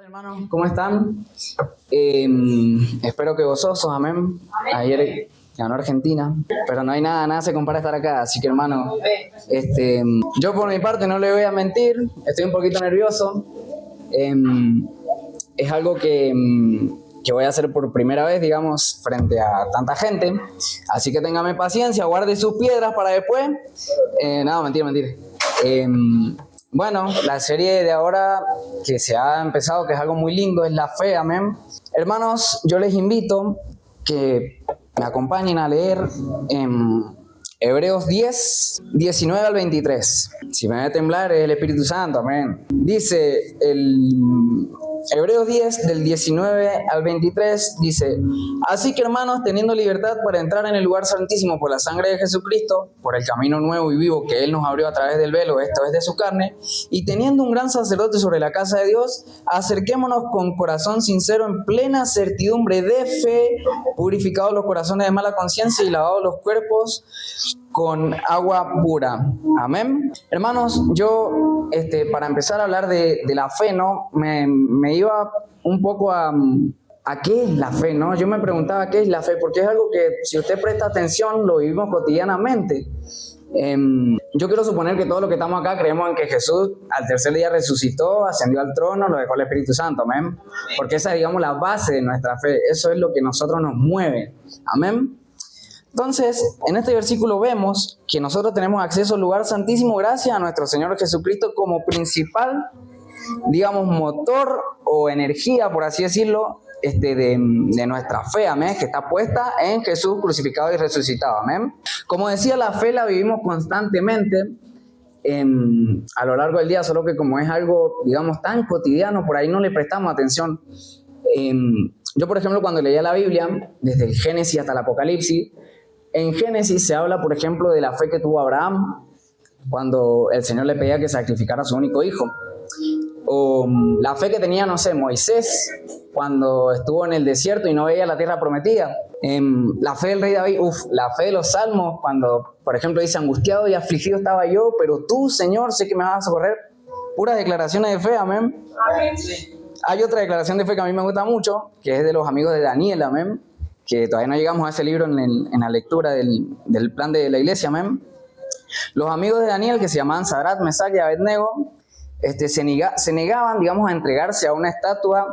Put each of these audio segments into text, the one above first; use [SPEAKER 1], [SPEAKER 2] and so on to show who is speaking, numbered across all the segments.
[SPEAKER 1] Hermanos, ¿cómo están? Espero que gozosos, amén. Ayer ganó Argentina, pero no hay nada se compara a estar acá, así que hermano, yo por mi parte no le voy a mentir, estoy un poquito nervioso. Es algo que voy a hacer por primera vez, digamos, frente a tanta gente, así que téngame paciencia, guarde sus piedras para después. No, mentira. Bueno, la serie de ahora que se ha empezado, que es algo muy lindo, es la fe, amén. Hermanos, yo les invito que me acompañen a leer Hebreos 10, 19 al 23. Si me va a temblar es el Espíritu Santo, amén. Dice Hebreos 10, del 19 al 23, dice: así que hermanos, teniendo libertad para entrar en el lugar santísimo por la sangre de Jesucristo, por el camino nuevo y vivo que Él nos abrió a través del velo, esto es de su carne, y teniendo un gran sacerdote sobre la casa de Dios, acerquémonos con corazón sincero en plena certidumbre de fe, purificados los corazones de mala conciencia y lavados los cuerpos con agua pura. Amén. Hermanos, yo para empezar a hablar de la fe, ¿no? Me iba un poco a qué es la fe, ¿no? Yo me preguntaba qué es la fe, porque es algo que si usted presta atención lo vivimos cotidianamente. Yo quiero suponer que todos los que estamos acá creemos en que Jesús al tercer día resucitó, ascendió al trono, lo dejó el Espíritu Santo, amén. Porque esa es, digamos, la base de nuestra fe. Eso es lo que nosotros nos mueve, amén. Entonces, en este versículo vemos que nosotros tenemos acceso al lugar santísimo gracias a nuestro Señor Jesucristo como principal, digamos, motor o energía, por así decirlo, de nuestra fe, amén, que está puesta en Jesús crucificado y resucitado, amén. Como decía, la fe la vivimos constantemente a lo largo del día, solo que como es algo, digamos, tan cotidiano, por ahí no le prestamos atención. Yo, por ejemplo, cuando leía la Biblia, desde el Génesis hasta el Apocalipsis, en Génesis se habla, por ejemplo, de la fe que tuvo Abraham cuando el Señor le pedía que sacrificara a su único hijo. O la fe que tenía, no sé, Moisés cuando estuvo en el desierto y no veía la tierra prometida. La fe del rey David, la fe de los salmos cuando, por ejemplo, dice: angustiado y afligido estaba yo, pero tú, Señor, sé que me vas a socorrer. Puras declaraciones de fe, amén. Hay otra declaración de fe que a mí me gusta mucho, que es de los amigos de Daniel, amén, que todavía no llegamos a ese libro en la lectura del plan de la iglesia, amén. Los amigos de Daniel, que se llamaban Sadrach, Mesach y Abednego, se negaban, digamos, a entregarse a una estatua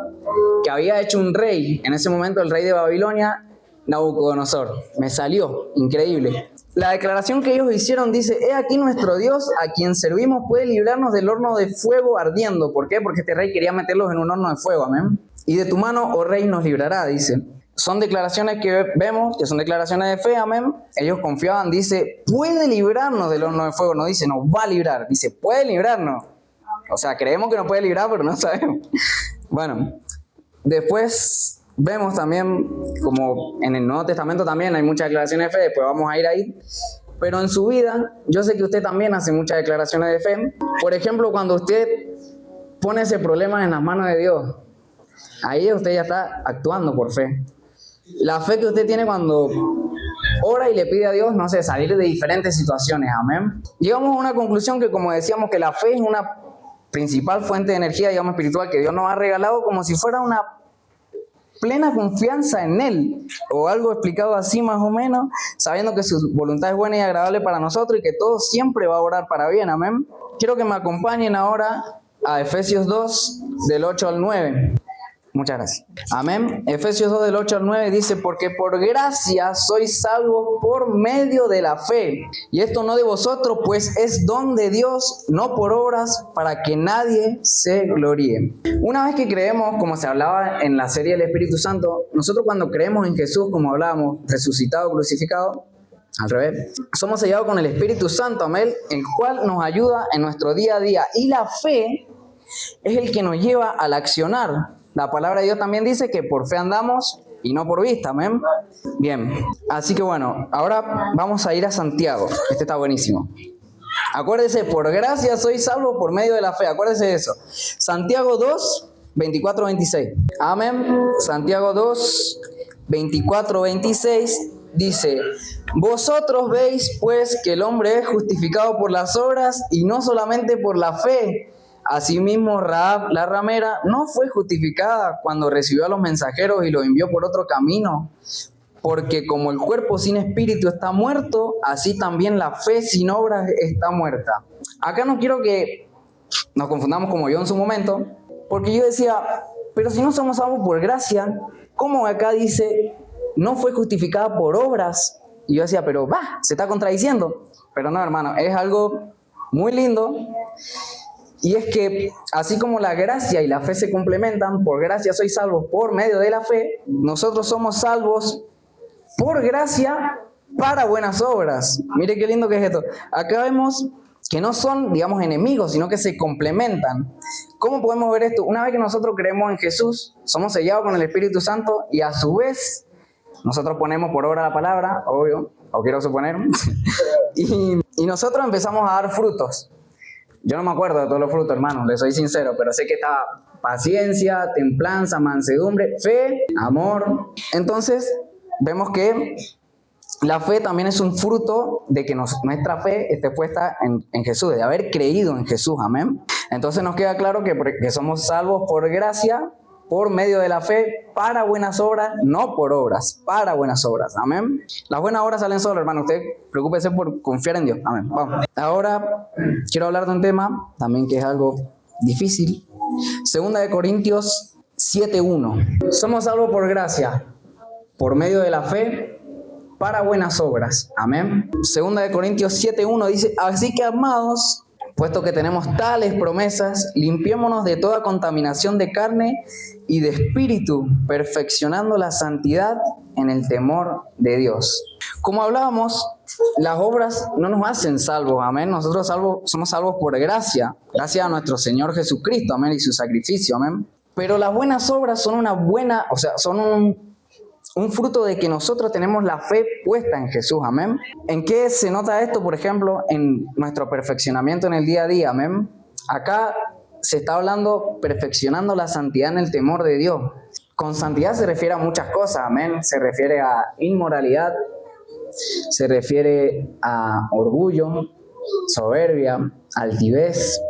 [SPEAKER 1] que había hecho un rey, en ese momento el rey de Babilonia, Nabucodonosor. Me salió, increíble. La declaración que ellos hicieron dice: he aquí nuestro Dios, a quien servimos, puede librarnos del horno de fuego ardiendo. ¿Por qué? Porque este rey quería meterlos en un horno de fuego, amén. Y de tu mano, oh rey, nos librará, dice. Son declaraciones que vemos, que son declaraciones de fe, amén. Ellos confiaban, dice, puede librarnos del horno de fuego. No dice, nos va a librar, dice, puede librarnos. O sea, creemos que nos puede librar, pero no sabemos. Bueno, después vemos también, como en el Nuevo Testamento también hay muchas declaraciones de fe, después vamos a ir ahí. Pero en su vida, yo sé que usted también hace muchas declaraciones de fe. Por ejemplo, cuando usted pone ese problema en las manos de Dios, ahí usted ya está actuando por fe. La fe que usted tiene cuando ora y le pide a Dios, no sé, salir de diferentes situaciones, amén. Llegamos a una conclusión que, como decíamos, que la fe es una principal fuente de energía, digamos, espiritual que Dios nos ha regalado, como si fuera una plena confianza en Él, o algo explicado así más o menos, sabiendo que su voluntad es buena y agradable para nosotros y que todo siempre va a orar para bien, amén. Quiero que me acompañen ahora a Efesios 2, del 8 al 9. Muchas gracias. Amén. Efesios 2 del 8 al 9 dice: porque por gracia sois salvos por medio de la fe. Y esto no de vosotros, pues es don de Dios, no por obras, para que nadie se gloríe. Una vez que creemos, como se hablaba en la serie del Espíritu Santo, nosotros cuando creemos en Jesús, como hablábamos, resucitado, crucificado, al revés, somos sellados con el Espíritu Santo, amén, el cual nos ayuda en nuestro día a día. Y la fe es el que nos lleva al accionar. La palabra de Dios también dice que por fe andamos y no por vista, amén. Bien, así que bueno, ahora vamos a ir a Santiago. Este está buenísimo. Acuérdese, por gracia soy salvo por medio de la fe. Acuérdese de eso. Santiago 2, 24, 26. Amén. Santiago 2, 24, 26 dice: vosotros veis pues que el hombre es justificado por las obras y no solamente por la fe. Asimismo, Rahab, la ramera, no fue justificada cuando recibió a los mensajeros y los envió por otro camino, porque como el cuerpo sin espíritu está muerto, así también la fe sin obras está muerta. Acá no quiero que nos confundamos como yo en su momento, porque yo decía, pero si no somos salvos por gracia, ¿cómo acá dice no fue justificada por obras? Y yo decía, pero se está contradiciendo. Pero no, hermano, es algo muy lindo. Y es que así como la gracia y la fe se complementan, por gracia sois salvos por medio de la fe, nosotros somos salvos por gracia para buenas obras. Mire qué lindo que es esto. Acá vemos que no son, digamos, enemigos, sino que se complementan. ¿Cómo podemos ver esto? Una vez que nosotros creemos en Jesús, somos sellados con el Espíritu Santo y a su vez nosotros ponemos por obra la palabra, obvio, o quiero suponer, y nosotros empezamos a dar frutos. Yo no me acuerdo de todos los frutos, hermano, les soy sincero, pero sé que está paciencia, templanza, mansedumbre, fe, amor. Entonces, vemos que la fe también es un fruto de que nuestra fe esté puesta en Jesús, de haber creído en Jesús, amén. Entonces nos queda claro que somos salvos por gracia, por medio de la fe, para buenas obras, no por obras, para buenas obras, amén. Las buenas obras salen solas, hermano, usted preocúpese por confiar en Dios, amén. Vamos. Ahora quiero hablar de un tema también que es algo difícil. 2 Corintios 7:1. Somos salvos por gracia, por medio de la fe, para buenas obras, amén. 2 Corintios 7:1 dice, así que amados, puesto que tenemos tales promesas, limpiémonos de toda contaminación de carne y de espíritu, perfeccionando la santidad en el temor de Dios. Como hablábamos, las obras no nos hacen salvos, amén. Nosotros somos salvos por gracia, gracias a nuestro Señor Jesucristo, amén, y su sacrificio, amén. Pero las buenas obras son son un fruto de que nosotros tenemos la fe puesta en Jesús, amén. ¿En qué se nota esto? Por ejemplo, en nuestro perfeccionamiento en el día a día, amén. Acá se está hablando perfeccionando la santidad en el temor de Dios. Con santidad se refiere a muchas cosas, amén. Se refiere a inmoralidad, se refiere a orgullo, soberbia, altivez,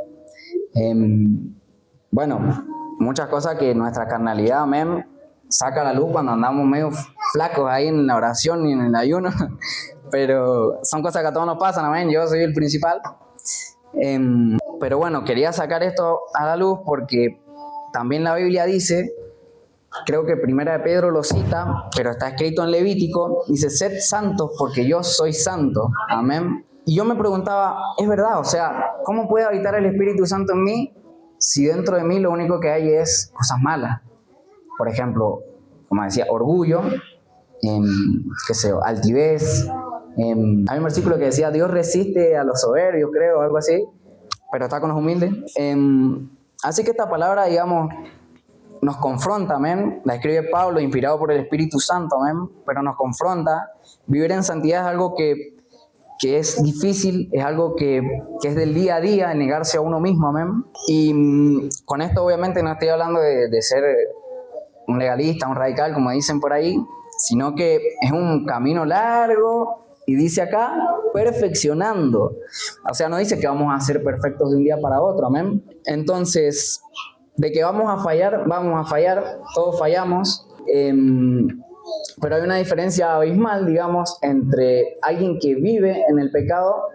[SPEAKER 1] muchas cosas que nuestra carnalidad, amén, saca a la luz cuando andamos medio flacos ahí en la oración y en el ayuno, pero son cosas que a todos nos pasan, amén, yo soy el principal. Pero bueno, quería sacar esto a la luz porque también la Biblia dice, creo que Primera de Pedro lo cita, pero está escrito en Levítico, dice, sed santos porque yo soy santo, amén. Y yo me preguntaba, es verdad, o sea, ¿cómo puede habitar el Espíritu Santo en mí si dentro de mí lo único que hay es cosas malas? Por ejemplo, como decía, orgullo, altivez. Hay un versículo que decía, Dios resiste a los soberbios, creo, algo así, pero está con los humildes. Así que esta palabra, digamos, nos confronta, amén. La escribe Pablo, inspirado por el Espíritu Santo, amén, pero nos confronta. Vivir en santidad es algo que es difícil, es algo que es del día a día, negarse a uno mismo, amén. Y con esto obviamente no estoy hablando de ser un legalista, un radical, como dicen por ahí, sino que es un camino largo y dice acá, perfeccionando. O sea, no dice que vamos a ser perfectos de un día para otro, amén. Entonces, de que vamos a fallar, todos fallamos, pero hay una diferencia abismal, digamos, entre alguien que vive en el pecado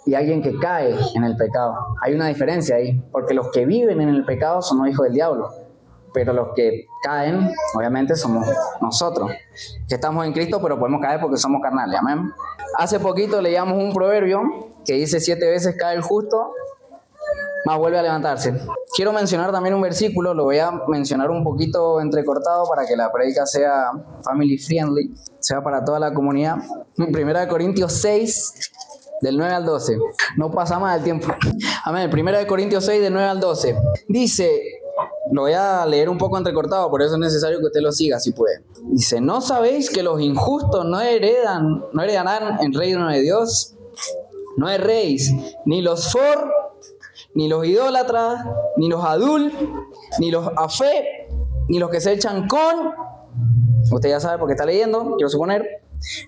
[SPEAKER 1] y alguien que cae en el pecado. Hay una diferencia ahí, porque los que viven en el pecado son los hijos del diablo, pero los que caen, obviamente, somos nosotros, que estamos en Cristo, pero podemos caer porque somos carnales, amén. Hace poquito leíamos un proverbio que dice 7 veces cae el justo, más vuelve a levantarse. Quiero mencionar también un versículo, lo voy a mencionar un poquito entrecortado para que la prédica sea family friendly, sea para toda la comunidad. 1 Corintios 6, del 9 al 12. No pasa más el tiempo. Amén. 1 Corintios 6, del 9 al 12. Dice, lo voy a leer un poco entrecortado, por eso es necesario que usted lo siga si puede. Dice, ¿no sabéis que los injustos no heredarán el reino de Dios? No erréis, ni los ni los idólatras, ni los adúl, ni los afé, ni los que se echan con, usted ya sabe porque está leyendo, quiero suponer,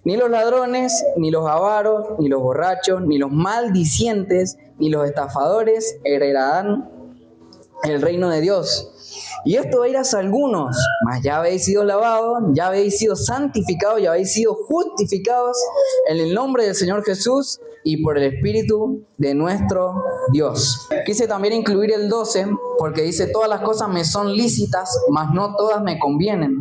[SPEAKER 1] ni los ladrones, ni los avaros, ni los borrachos, ni los maldicientes, ni los estafadores heredarán el reino de Dios. Y esto eras algunos, mas ya habéis sido lavados, ya habéis sido santificados, ya habéis sido justificados en el nombre del Señor Jesús y por el Espíritu de nuestro Dios. Quise también incluir el 12 porque dice: todas las cosas me son lícitas, mas no todas me convienen.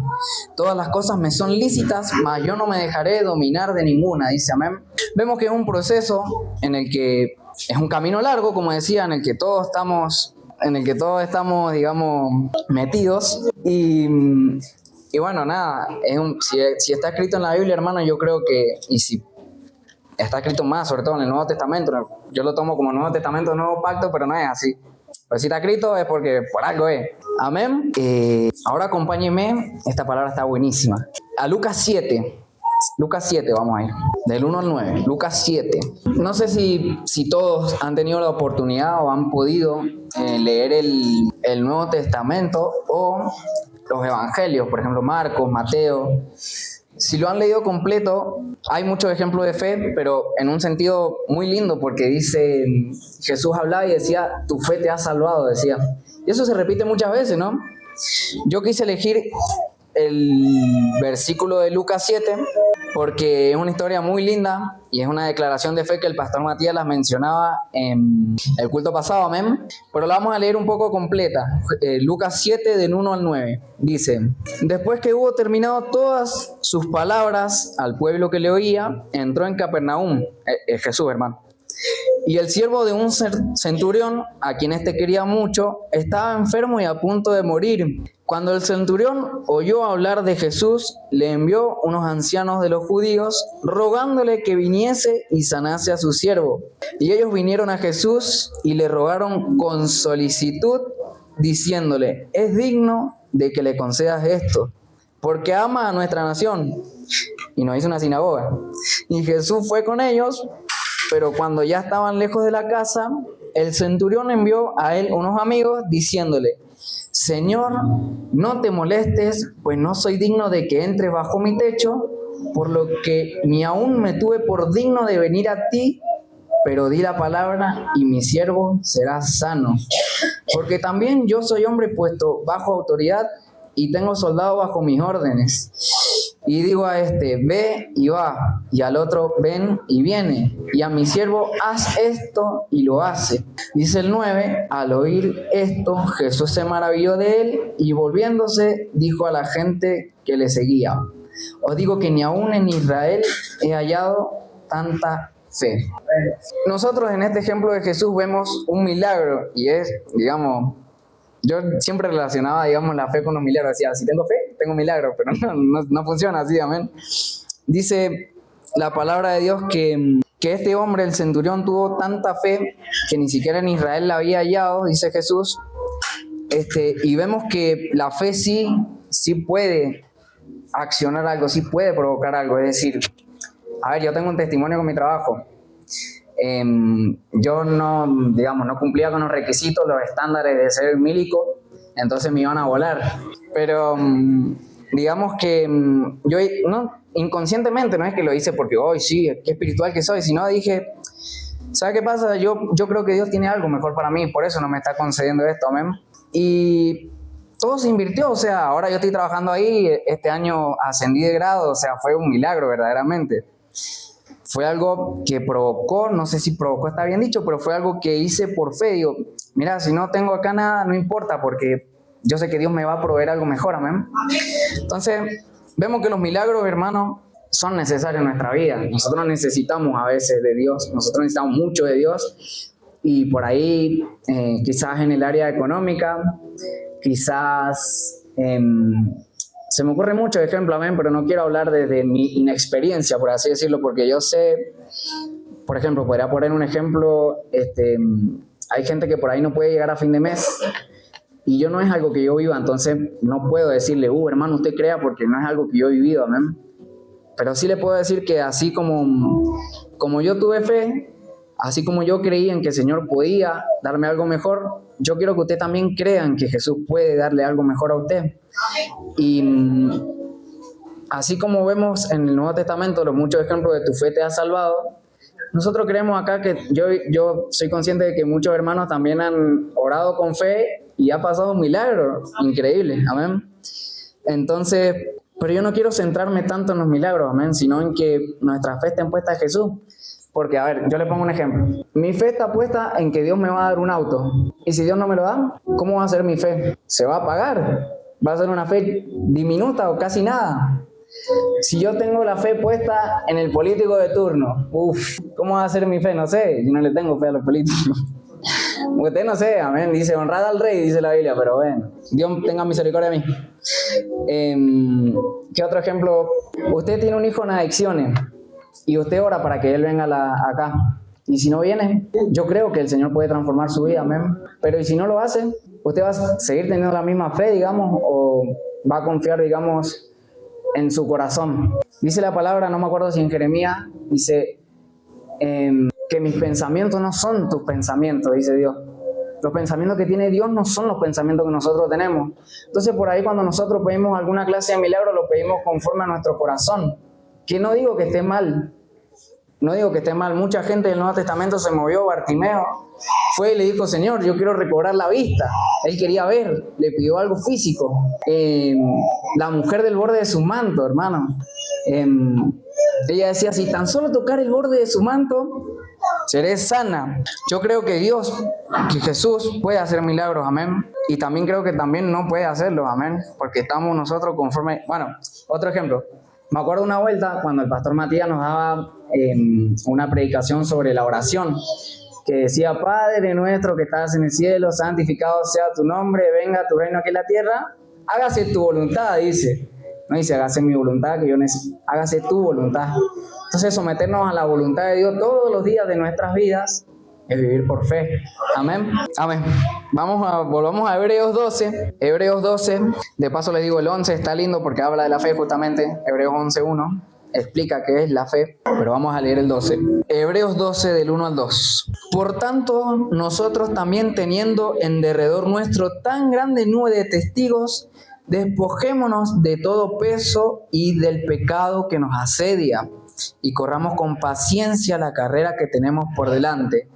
[SPEAKER 1] Todas las cosas me son lícitas, mas yo no me dejaré dominar de ninguna, dice, amén. Vemos que es un proceso en el que es un camino largo, como decía, en el que todos estamos, digamos, metidos. Y bueno, nada, si está escrito en la Biblia, hermano, yo creo que, y si está escrito más, sobre todo en el Nuevo Testamento, yo lo tomo como Nuevo Testamento, Nuevo Pacto, pero no es así. Pero si está escrito es porque por algo es. Amén. Ahora acompáñenme, esta palabra está buenísima. A Lucas 7. Lucas 7, vamos a ir, del 1 al 9, Lucas 7. No sé si todos han tenido la oportunidad o han podido leer el Nuevo Testamento o los Evangelios, por ejemplo, Marcos, Mateo. Si lo han leído completo, hay muchos ejemplos de fe, pero en un sentido muy lindo, porque dice, Jesús hablaba y decía, tu fe te ha salvado, decía. Y eso se repite muchas veces, ¿no? Yo quise elegir el versículo de Lucas 7 porque es una historia muy linda y es una declaración de fe que el pastor Matías las mencionaba en el culto pasado, amén. Pero la vamos a leer un poco completa. Lucas 7 del 1 al 9 dice: después que hubo terminado todas sus palabras al pueblo que le oía, entró en Capernaum, Jesús, hermano. Y el siervo de un centurión, a quien éste quería mucho, estaba enfermo y a punto de morir. Cuando el centurión oyó hablar de Jesús, le envió unos ancianos de los judíos, rogándole que viniese y sanase a su siervo. Y ellos vinieron a Jesús y le rogaron con solicitud, diciéndole: es digno de que le concedas esto, porque ama a nuestra nación. Y nos hizo una sinagoga. Y Jesús fue con ellos. Pero cuando ya estaban lejos de la casa, el centurión envió a él unos amigos diciéndole: Señor, no te molestes, pues no soy digno de que entres bajo mi techo, por lo que ni aún me tuve por digno de venir a ti, pero di la palabra y mi siervo será sano. Porque también yo soy hombre puesto bajo autoridad y tengo soldados bajo mis órdenes. Y digo a este, ve y va, y al otro, ven y viene, y a mi siervo, haz esto, y lo hace. Dice el 9, al oír esto, Jesús se maravilló de él, y volviéndose, dijo a la gente que le seguía: os digo que ni aún en Israel he hallado tanta fe. Nosotros en este ejemplo de Jesús vemos un milagro, y es, digamos, yo siempre relacionaba, digamos, la fe con los milagros. Decía, si tengo fe, tengo milagros, pero no funciona así, amén. Dice la palabra de Dios que este hombre, el centurión, tuvo tanta fe que ni siquiera en Israel la había hallado, dice Jesús. Y vemos que la fe sí puede accionar algo, sí puede provocar algo. Es decir, a ver, yo tengo un testimonio con mi trabajo. Yo no cumplía con los requisitos, los estándares de ser milico, entonces me iban a volar. Pero digamos que yo inconscientemente, no es que lo hice porque hoy sí, qué espiritual que soy, sino dije, ¿sabe qué pasa? Yo creo que Dios tiene algo mejor para mí, por eso no me está concediendo esto, amén. Y todo se invirtió, o sea, ahora yo estoy trabajando ahí, este año ascendí de grado, o sea, fue un milagro verdaderamente. Fue algo que provocó, no sé si provocó está bien dicho, pero fue algo que hice por fe. Digo, mira, si no tengo acá nada, no importa, porque yo sé que Dios me va a proveer algo mejor, amén. Entonces, vemos que los milagros, hermanos, son necesarios en nuestra vida. Nosotros necesitamos a veces de Dios, nosotros necesitamos mucho de Dios. Y por ahí, quizás en el área económica, quizás... se me ocurre mucho ejemplo, amén, pero no quiero hablar desde mi inexperiencia, por así decirlo, porque yo sé, por ejemplo, podría poner un ejemplo, hay gente que por ahí no puede llegar a fin de mes y yo no es algo que yo viva, entonces no puedo decirle, hermano, usted crea, porque no es algo que yo he vivido, amén. Pero sí le puedo decir que así como yo tuve fe, así como yo creí en que el Señor podía darme algo mejor, yo quiero que usted también crea en que Jesús puede darle algo mejor a usted. Y así como vemos en el Nuevo Testamento los muchos ejemplos de tu fe te ha salvado, nosotros creemos acá que yo soy consciente de que muchos hermanos también han orado con fe y ha pasado un milagro increíble, amén. Entonces, pero yo no quiero centrarme tanto en los milagros, amén, sino en que nuestra fe esté puesta en Jesús. Porque, a ver, yo le pongo un ejemplo. Mi fe está puesta en que Dios me va a dar un auto. Y si Dios no me lo da, ¿cómo va a ser mi fe? Se va a apagar. Va a ser una fe diminuta o casi nada. Si yo tengo la fe puesta en el político de turno, ¿cómo va a ser mi fe? No sé, yo no le tengo fe a los políticos. Usted no sé, amén, dice honrad al rey, dice la Biblia, pero bueno, Dios tenga misericordia de mí. ¿Qué otro ejemplo? Usted tiene un hijo en adicciones y usted ora para que él venga acá. Y si no viene, yo creo que el Señor puede transformar su vida, amén. Pero ¿y si no lo hace? ¿Usted va a seguir teniendo la misma fe, digamos, o va a confiar, digamos, en su corazón? Dice la palabra, no me acuerdo si en Jeremías, dice que mis pensamientos no son tus pensamientos, dice Dios. Los pensamientos que tiene Dios no son los pensamientos que nosotros tenemos. Entonces por ahí cuando nosotros pedimos alguna clase de milagro, lo pedimos conforme a nuestro corazón. Que no digo que esté mal. No digo que esté mal. Mucha gente del Nuevo Testamento se movió. Bartimeo fue y le dijo, Señor, yo quiero recobrar la vista. Él quería ver, le pidió algo físico. La mujer del borde de su manto, hermano. Ella decía, si tan solo tocar el borde de su manto, seré sana. Yo creo que Dios, que Jesús puede hacer milagros, amén. Y también creo que también no puede hacerlos, amén. Porque estamos nosotros conforme... Bueno, otro ejemplo. Me acuerdo una vuelta cuando el pastor Matías nos daba una predicación sobre la oración, que decía, Padre nuestro que estás en el cielo, santificado sea tu nombre, venga tu reino aquí en la tierra, hágase tu voluntad, dice. No dice, hágase mi voluntad, que yo necesito, hágase tu voluntad. Entonces, someternos a la voluntad de Dios todos los días de nuestras vidas es vivir por fe. Amén. Amén. Volvamos a Hebreos 12. Hebreos 12, de paso les digo el 11, está lindo porque habla de la fe justamente. Hebreos 11:1 explica qué es la fe, pero vamos a leer el 12. Hebreos 12 del 1 al 2. Por tanto, nosotros también teniendo en derredor nuestro tan grande nube de testigos, despojémonos de todo peso y del pecado que nos asedia, y corramos con paciencia la carrera que tenemos por delante,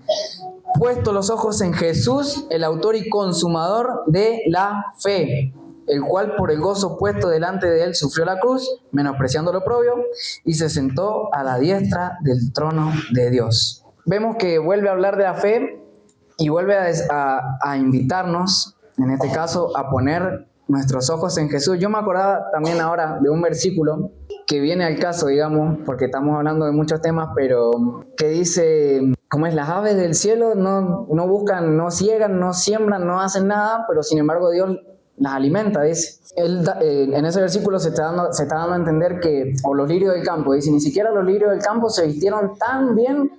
[SPEAKER 1] puesto los ojos en Jesús, el autor y consumador de la fe, el cual por el gozo puesto delante de él sufrió la cruz, menospreciando lo oprobio, y se sentó a la diestra del trono de Dios. Vemos que vuelve a hablar de la fe y vuelve a invitarnos, en este caso, a poner nuestros ojos en Jesús. Yo me acordaba también ahora de un versículo que viene al caso, digamos, porque estamos hablando de muchos temas, pero que dice, ¿cómo es? Las aves del cielo no buscan, no ciegan, no siembran, no hacen nada, pero sin embargo Dios las alimenta, dice. En ese versículo se está dando a entender que, o los lirios del campo, dice, ni siquiera los lirios del campo se vistieron tan bien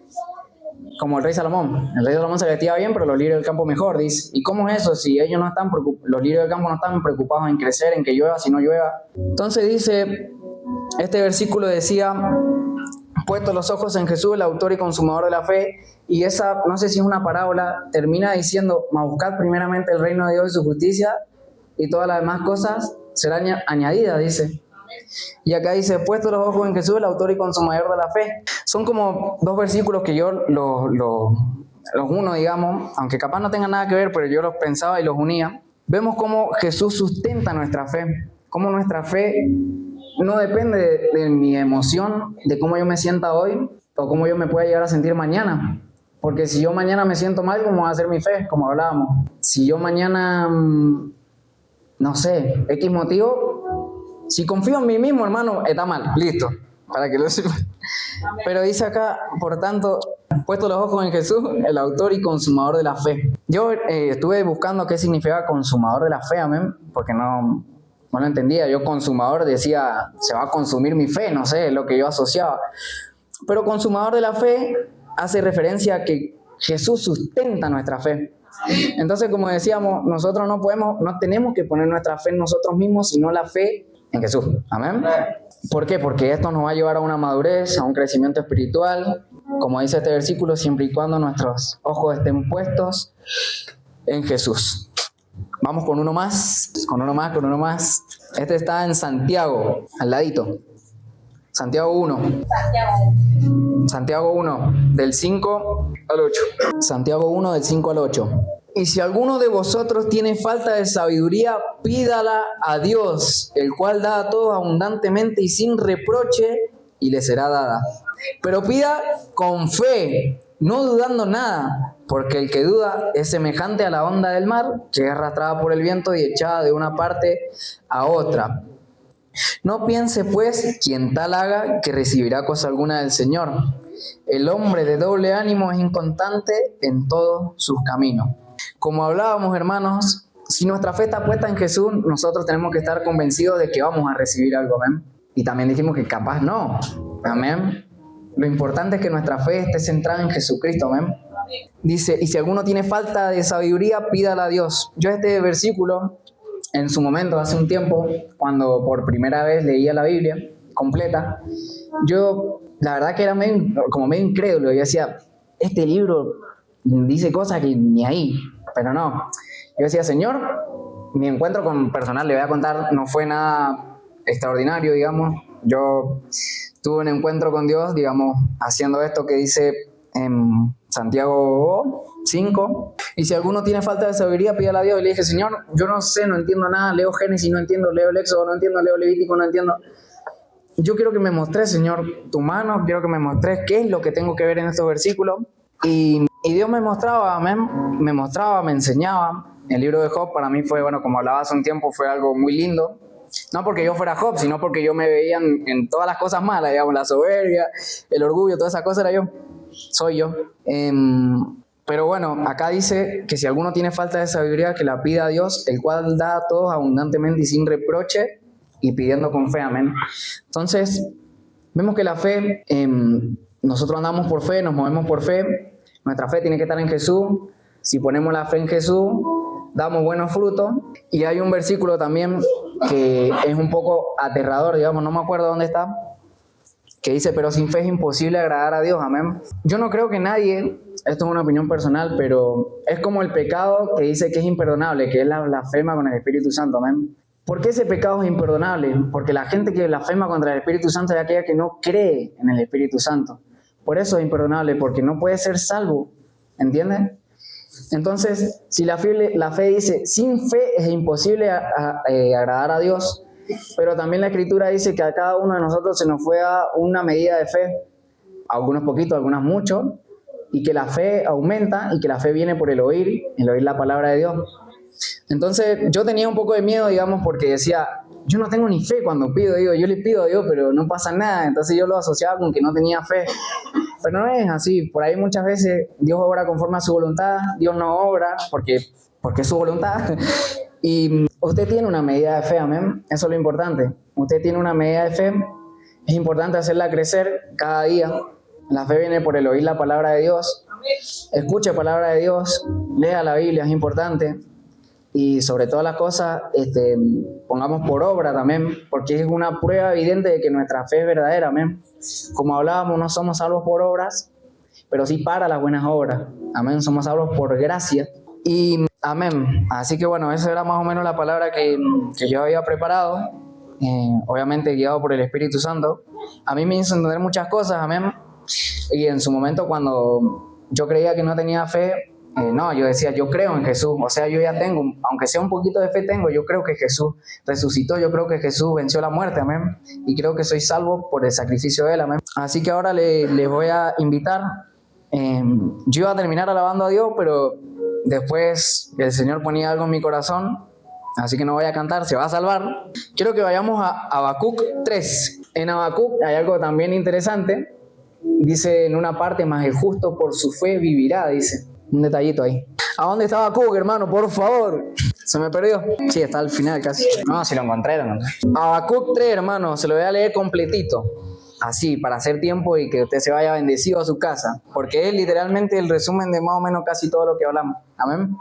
[SPEAKER 1] como el rey Salomón. El rey Salomón se vestía bien, pero los lirios del campo mejor, dice. ¿Y cómo es eso? Si ellos no están los lirios del campo no están preocupados en crecer, en que llueva, si no llueva. Entonces dice, este versículo decía, puesto los ojos en Jesús, el autor y consumador de la fe, y esa, no sé si es una parábola, termina diciendo, buscad primeramente el reino de Dios y su justicia, y todas las demás cosas serán añadidas, dice. Y acá dice, puesto los ojos en Jesús, el autor y consumador de la fe. Son como dos versículos que yo los uno, digamos, aunque capaz no tengan nada que ver, pero yo los pensaba y los unía. Vemos cómo Jesús sustenta nuestra fe, cómo nuestra fe no depende de mi emoción, de cómo yo me sienta hoy o cómo yo me pueda llegar a sentir mañana. Porque si yo mañana me siento mal, ¿cómo va a ser mi fe? Como hablábamos. Si yo mañana, no sé, X motivo, si confío en mí mismo, hermano, está mal, listo, para que lo sepa. Pero dice acá, por tanto, puesto los ojos en Jesús, el autor y consumador de la fe. Yo estuve buscando qué significaba consumador de la fe, amén, porque no lo entendía. Yo consumador decía, se va a consumir mi fe, no sé, es lo que yo asociaba. Pero consumador de la fe hace referencia a que Jesús sustenta nuestra fe. Entonces, como decíamos, nosotros no tenemos que poner nuestra fe en nosotros mismos, sino la fe en Jesús. Amén. ¿Por qué? Porque esto nos va a llevar a una madurez, a un crecimiento espiritual, como dice este versículo, siempre y cuando nuestros ojos estén puestos en Jesús. Vamos con uno más. Este está en Santiago, al ladito. Santiago 1. Santiago 1, del 5 al 8. Santiago 1, del 5 al 8. y si alguno de vosotros tiene falta de sabiduría, pídala a Dios, el cual da a todos abundantemente y sin reproche, y le será dada. Pero pida con fe, no dudando nada, porque el que duda es semejante a la onda del mar, que es arrastrada por el viento y echada de una parte a otra. No piense, pues, quien tal haga, que recibirá cosa alguna del Señor. El hombre de doble ánimo es inconstante en todos sus caminos. Como hablábamos, hermanos, si nuestra fe está puesta en Jesús, nosotros tenemos que estar convencidos de que vamos a recibir algo, amén. Y también dijimos que capaz no, amén. Lo importante es que nuestra fe esté centrada en Jesucristo, amén. Dice, y si alguno tiene falta de sabiduría, pídala a Dios. Yo este versículo, en su momento, hace un tiempo, cuando por primera vez leía la Biblia completa, yo, la verdad que era como medio incrédulo. Yo decía, este libro dice cosas que ni ahí, pero no. Yo decía, Señor, mi encuentro con personal, le voy a contar, no fue nada extraordinario, digamos. Yo tuve un encuentro con Dios, digamos, haciendo esto que dice en Santiago 5. Y si alguno tiene falta de sabiduría, pídala a Dios. Y le dije, Señor, yo no sé, no entiendo nada. Leo Génesis, no entiendo. Leo el Éxodo, no entiendo. Leo Levítico, no entiendo. Yo quiero que me mostres, Señor, tu mano. Quiero que me mostres qué es lo que tengo que ver en estos versículos. Y Dios me mostraba, me enseñaba. El libro de Job para mí fue, bueno, como hablaba hace un tiempo, fue algo muy lindo. No porque yo fuera Job, sino porque yo me veía en todas las cosas malas, digamos, la soberbia, el orgullo, todas esas cosas era yo. Soy yo. Pero bueno, acá dice que si alguno tiene falta de sabiduría, que la pida a Dios, el cual da a todos abundantemente y sin reproche, y pidiendo con fe, amén. Entonces, vemos que la fe, nosotros andamos por fe, nos movemos por fe. Nuestra fe tiene que estar en Jesús. Si ponemos la fe en Jesús, damos buenos frutos. Y hay un versículo también que es un poco aterrador, digamos, no me acuerdo dónde está, que dice, pero sin fe es imposible agradar a Dios, amén. Yo no creo que nadie, esto es una opinión personal, pero es como el pecado que dice que es imperdonable, que es la blasfema con el Espíritu Santo, amén. ¿Por qué ese pecado es imperdonable? Porque la gente que blasfema contra el Espíritu Santo es aquella que no cree en el Espíritu Santo. Por eso es imperdonable, porque no puede ser salvo, ¿entiendes? Entonces, si la fe dice, sin fe es imposible agradar a Dios, pero también la Escritura dice que a cada uno de nosotros se nos fue a una medida de fe, algunos poquitos, algunos muchos, y que la fe aumenta y que la fe viene por el oír la palabra de Dios. Entonces, yo tenía un poco de miedo, digamos, porque decía, yo no tengo ni fe cuando pido, digo, yo le pido a Dios, pero no pasa nada. Entonces yo lo asociaba con que no tenía fe. Pero no es así. Por ahí muchas veces Dios obra conforme a su voluntad, Dios no obra porque es su voluntad. Y usted tiene una medida de fe, amén. Eso es lo importante. Usted tiene una medida de fe. Es importante hacerla crecer cada día. La fe viene por el oír la palabra de Dios. Escuche palabra de Dios. Lea la Biblia, es importante. Y sobre todas las cosas, pongamos por obra también, porque es una prueba evidente de que nuestra fe es verdadera, amén. Como hablábamos, no somos salvos por obras, pero sí para las buenas obras, amén. Somos salvos por gracia y amén. Así que bueno, esa era más o menos la palabra que yo había preparado, obviamente guiado por el Espíritu Santo. A mí me hizo entender muchas cosas, amén. Y en su momento cuando yo creía que no tenía fe, no, yo decía, yo creo en Jesús, o sea, yo ya tengo, aunque sea un poquito de fe tengo, yo creo que Jesús resucitó, yo creo que Jesús venció la muerte, amén, y creo que soy salvo por el sacrificio de Él, amén. Así que ahora les voy a invitar, yo iba a terminar alabando a Dios, pero después el Señor ponía algo en mi corazón, así que no voy a cantar, se va a salvar. Quiero que vayamos a Habacuc 3, en Habacuc hay algo también interesante, dice en una parte, mas el justo por su fe vivirá, dice. Un detallito ahí. ¿A dónde estaba Habacuc, hermano? Por favor. ¿Se me perdió? Sí, está al final casi. No, si lo encontré, Habacuc 3, hermano. Se lo voy a leer completito. Así, para hacer tiempo y que usted se vaya bendecido a su casa. Porque es literalmente el resumen de más o menos casi todo lo que hablamos. Amén.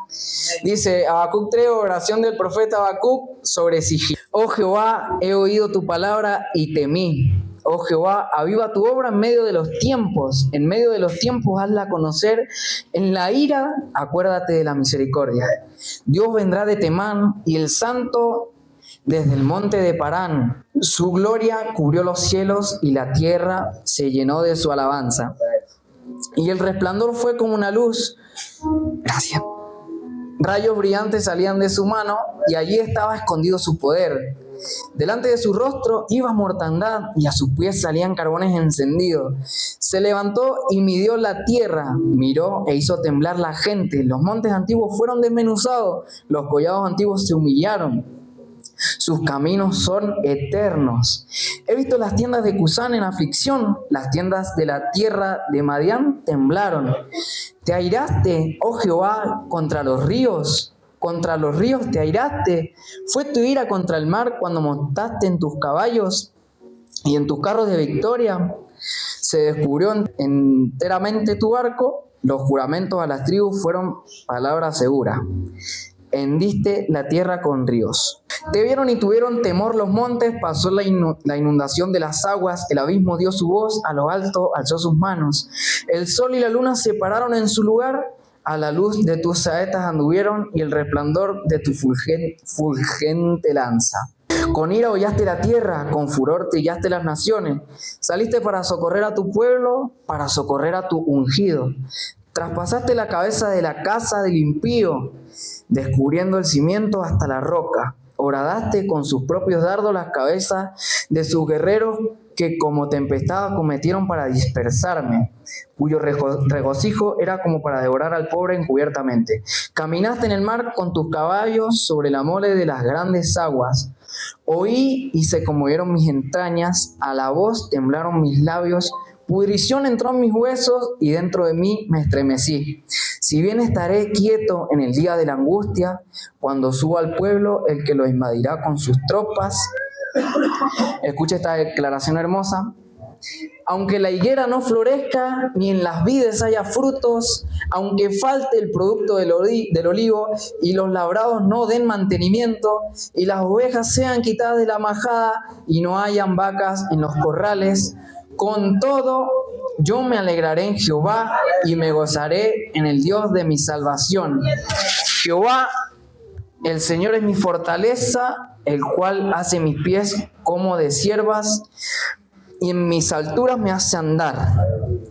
[SPEAKER 1] Dice Habacuc 3, oración del profeta Habacuc sobre Sigil. Oh Jehová, he oído tu palabra y temí. Oh Jehová, aviva tu obra en medio de los tiempos hazla conocer, en la ira acuérdate de la misericordia. Dios vendrá de Temán y el santo desde el monte de Parán. Su gloria cubrió los cielos y la tierra se llenó de su alabanza. Y el resplandor fue como una luz. Gracias. rayos brillantes salían de su mano y allí estaba escondido su poder. Delante de su rostro iba mortandad y a sus pies salían carbones encendidos. Se levantó y midió la tierra, miró e hizo temblar la gente. Los montes antiguos fueron desmenuzados, los collados antiguos se humillaron. Sus caminos son eternos. He visto las tiendas de Cusán en aflicción, las tiendas de la tierra de Madián temblaron. Te airaste, oh Jehová, contra los ríos te airaste. Fue tu ira contra el mar cuando montaste en tus caballos y en tus carros de victoria. Se descubrió enteramente tu barco, los juramentos a las tribus fueron palabra segura. Hendiste la tierra con ríos. Te vieron y tuvieron temor los montes, pasó la inundación de las aguas, el abismo dio su voz, a lo alto alzó sus manos. El sol y la luna se pararon en su lugar, a la luz de tus saetas anduvieron y el resplandor de tu fulgente lanza. Con ira hollaste la tierra, con furor trillaste las naciones. Saliste para socorrer a tu pueblo, para socorrer a tu ungido. Traspasaste la cabeza de la casa del impío, descubriendo el cimiento hasta la roca. Horadaste con sus propios dardos las cabezas de sus guerreros que como tempestad cometieron para dispersarme, cuyo regocijo era como para devorar al pobre encubiertamente. Caminaste en el mar con tus caballos sobre la mole de las grandes aguas. Oí y se conmovieron mis entrañas, a la voz temblaron mis labios, pudrición entró en mis huesos y dentro de mí me estremecí. Si bien estaré quieto en el día de la angustia, cuando suba al pueblo el que lo invadirá con sus tropas. Escucha esta declaración hermosa. Aunque la higuera no florezca, ni en las vides haya frutos, aunque falte el producto del olivo, y los labrados no den mantenimiento, y las ovejas sean quitadas de la majada, y no hayan vacas en los corrales, con todo, yo me alegraré en Jehová y me gozaré en el Dios de mi salvación. Jehová, el Señor es mi fortaleza, el cual hace mis pies como de ciervas y en mis alturas me hace andar.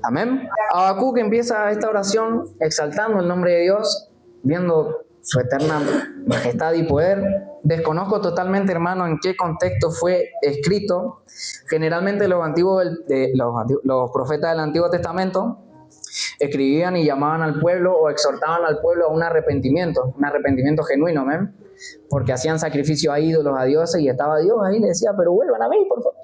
[SPEAKER 1] Amén. Habacuc empieza esta oración exaltando el nombre de Dios, viendo su eterna majestad y poder. Desconozco totalmente, hermano, en qué contexto fue escrito. Generalmente los profetas del Antiguo Testamento escribían y llamaban al pueblo o exhortaban al pueblo a un arrepentimiento genuino, ¿amén? Porque hacían sacrificio a ídolos, a dioses, y estaba Dios ahí y le decía, pero vuelvan a mí, por favor.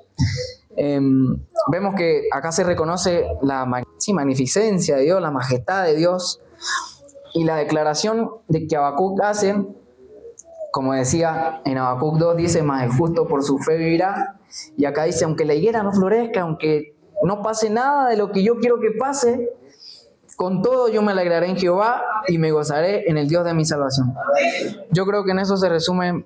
[SPEAKER 1] Vemos que acá se reconoce la magnificencia de Dios, la majestad de Dios, y la declaración de que Habacuc hace, como decía en Habacuc 2, dice, mas el justo por su fe vivirá, y acá dice, aunque la higuera no florezca, aunque no pase nada de lo que yo quiero que pase, con todo yo me alegraré en Jehová y me gozaré en el Dios de mi salvación. Yo creo que en eso se resume